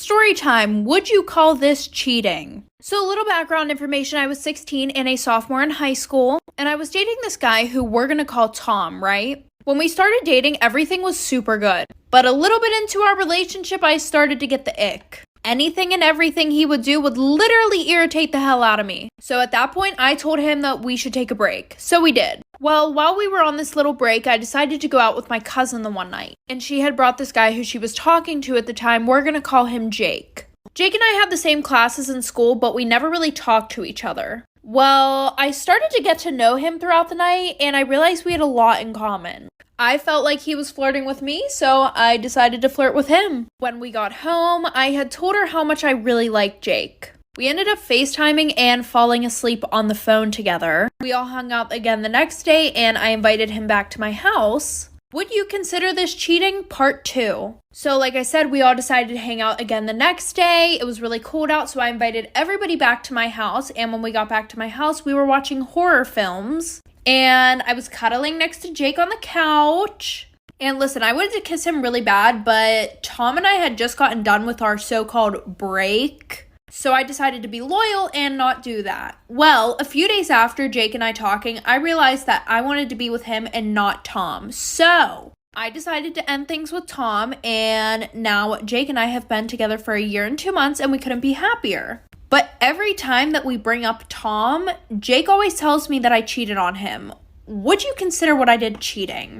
Story time. Would you call this cheating? So a little background information. I was 16 and a sophomore in high school, and I was dating this guy who we're going to call Tom, right? When we started dating, everything was super good. But a little bit into our relationship, I started to get the ick. Anything and everything he would do would literally irritate the hell out of me. So at that point, I told him that we should take a break. So we did. Well, while we were on this little break, I decided to go out with my cousin the one night. And she had brought this guy who she was talking to at the time. We're going to call him Jake. Jake and I had the same classes in school, but we never really talked to each other. Well, I started to get to know him throughout the night, and I realized we had a lot in common. I felt like he was flirting with me, so I decided to flirt with him. When we got home, I had told her how much I really liked Jake. We ended up FaceTiming and falling asleep on the phone together. We all hung out again the next day, and I invited him back to my house. Would you consider this cheating? Part 2. So like I said, we all decided to hang out again the next day. It was really cold out, so I invited everybody back to my house. And when we got back to my house, we were watching horror films. And I was cuddling next to Jake on the couch. And listen, I wanted to kiss him really bad, but Tom and I had just gotten done with our so-called break. So I decided to be loyal and not do that. Well, a few days after Jake and I talking, I realized that I wanted to be with him and not Tom. So I decided to end things with Tom, and now Jake and I have been together for 1 year and 2 months, and we couldn't be happier. But every time that we bring up Tom, Jake always tells me that I cheated on him. Would you consider what I did cheating?